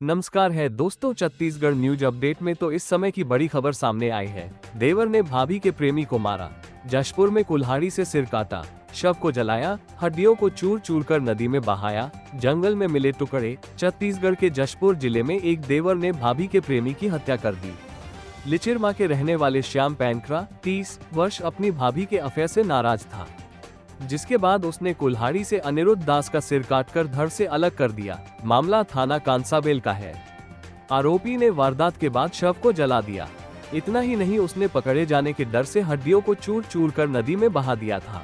नमस्कार है दोस्तों, छत्तीसगढ़ न्यूज अपडेट में तो इस समय की बड़ी खबर सामने आई है। देवर ने भाभी के प्रेमी को मारा, जशपुर में कुल्हाड़ी से सिर काटा, शव को जलाया, हड्डियों को चूर चूर कर नदी में बहाया, जंगल में मिले टुकड़े। छत्तीसगढ़ के जशपुर जिले में एक देवर ने भाभी के प्रेमी की हत्या कर दी। लिचिरमा के रहने वाले श्याम पैनकरा 30 वर्ष अपनी भाभी के अफेयर से नाराज था, जिसके बाद उसने कुल्हाड़ी से अनिरुद्ध दास का सिर काटकर धड़ से अलग कर दिया। मामला थाना कांसाबेल का है। आरोपी ने वारदात के बाद शव को जला दिया। इतना ही नहीं, उसने पकड़े जाने के डर से हड्डियों को चूर चूर कर नदी में बहा दिया था।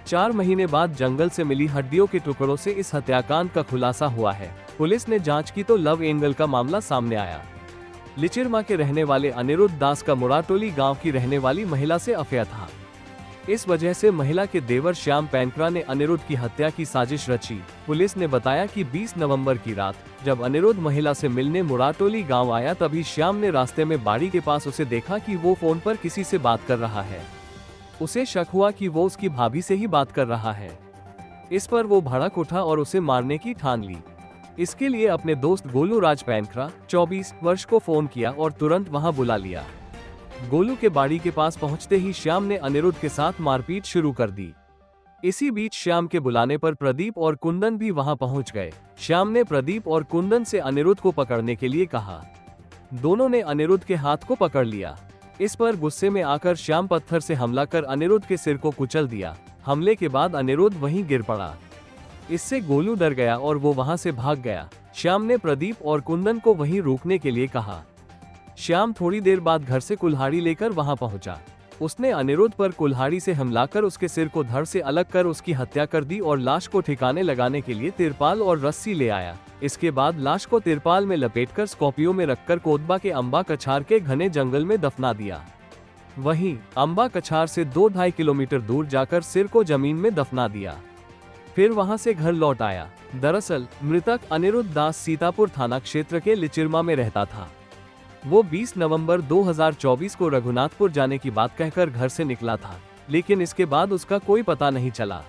4 महीने बाद जंगल से मिली हड्डियों के टुकड़ों से इस हत्याकांड का खुलासा हुआ है। पुलिस ने जांच की तो लव एंगल का मामला सामने आया। लिचिरमा के रहने वाले अनिरुद्ध दास का मुराटोली गांव की रहने वाली महिला से अफेयर था। इस वजह से महिला के देवर श्याम पैनकरा ने अनिरुद्ध की हत्या की साजिश रची। पुलिस ने बताया कि 20 नवंबर की रात जब अनिरुद्ध महिला से मिलने मुराटोली गांव आया, तभी श्याम ने रास्ते में बाड़ी के पास उसे देखा कि वो फोन पर किसी से बात कर रहा है। उसे शक हुआ कि वो उसकी भाभी से ही बात कर रहा है। इस पर वो भड़क उठा और उसे मारने की ठान ली। इसके लिए अपने दोस्त गोलू राज पैनकरा 24 वर्ष को फोन किया और तुरंत वहां बुला लिया। गोलू के बाड़ी के पास पहुंचते ही श्याम ने अनिरुद्ध के साथ मारपीट शुरू कर दी। इसी बीच श्याम के बुलाने पर प्रदीप और कुंदन भी वहां पहुंच गए। श्याम ने प्रदीप और कुंदन से अनिरुद्ध को पकड़ने के लिए कहा। दोनों ने अनिरुद्ध के हाथ को पकड़ लिया। इस पर गुस्से में आकर श्याम पत्थर से हमला कर अनिरुद्ध के सिर को कुचल दिया। हमले के बाद अनिरुद्ध वहीं गिर पड़ा। इससे गोलू डर गया और वो वहां से भाग गया। श्याम ने प्रदीप और कुंदन को वहीं रोकने के लिए कहा। श्याम थोड़ी देर बाद घर से कुल्हाड़ी लेकर वहां पहुंचा। उसने अनिरुद्ध पर कुल्हाड़ी से हमला कर उसके सिर को धड़ से अलग कर उसकी हत्या कर दी और लाश को ठिकाने लगाने के लिए तिरपाल और रस्सी ले आया। इसके बाद लाश को तिरपाल में लपेटकर स्कॉर्पियो में रखकर कोतबा के अंबा कछार के घने जंगल में दफना दिया। वहीं अंबा कछार से 2-2.5 किलोमीटर दूर जाकर सिर को जमीन में दफना दिया। फिर वहां से घर लौट आया। दरअसल मृतक अनिरुद्ध दास सीतापुर थाना क्षेत्र के लिचिरमा में रहता था। वो 20 नवंबर 2024 को रघुनाथपुर जाने की बात कहकर घर से निकला था, लेकिन इसके बाद उसका कोई पता नहीं चला।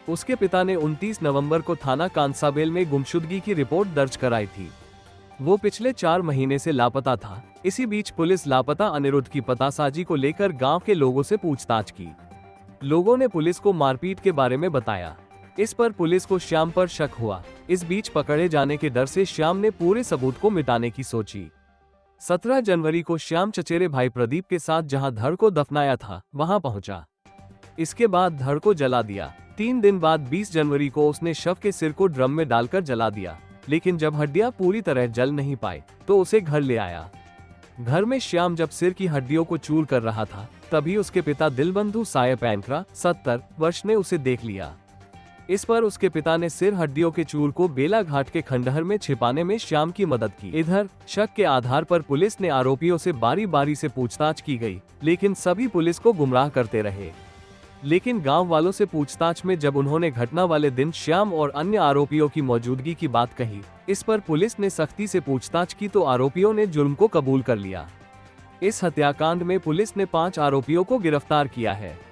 उसके पिता ने 29 नवंबर को थाना कांसाबेल में गुमशुदगी की रिपोर्ट दर्ज कराई थी। वो पिछले 4 महीने से लापता था। इसी बीच पुलिस लापता अनिरुद्ध की पतासाजी को लेकर गांव के लोगों से पूछताछ की। लोगों ने पुलिस को मारपीट के बारे में बताया। इस पर पुलिस को श्याम पर शक हुआ। इस बीच पकड़े जाने के डर से श्याम ने पूरे सबूत को मिटाने की सोची। 17 जनवरी को श्याम चचेरे भाई प्रदीप के साथ जहां धड़ को दफनाया था वहां पहुंचा। इसके बाद धड़ को जला दिया। 3 दिन बाद 20 जनवरी को उसने शव के सिर को ड्रम में डालकर जला दिया, लेकिन जब हड्डियां पूरी तरह जल नहीं पाई तो उसे घर ले आया। घर में श्याम जब सिर की हड्डियों को चूर कर रहा था, तभी उसके पिता दिलबंधु साय पैनकरा 70 वर्ष ने उसे देख लिया। इस पर उसके पिता ने सिर हड्डियों के चूर को बेला घाट के खंडहर में छिपाने में श्याम की मदद की। इधर शक के आधार पर पुलिस ने आरोपियों से बारी बारी से पूछताछ की गई, लेकिन सभी पुलिस को गुमराह करते रहे। लेकिन गांव वालों से पूछताछ में जब उन्होंने घटना वाले दिन श्याम और अन्य आरोपियों की मौजूदगी की बात कही, इस पर पुलिस ने सख्ती से पूछताछ की तो आरोपियों ने जुर्म को कबूल कर लिया। इस हत्याकांड में पुलिस ने 5 आरोपियों को गिरफ्तार किया है।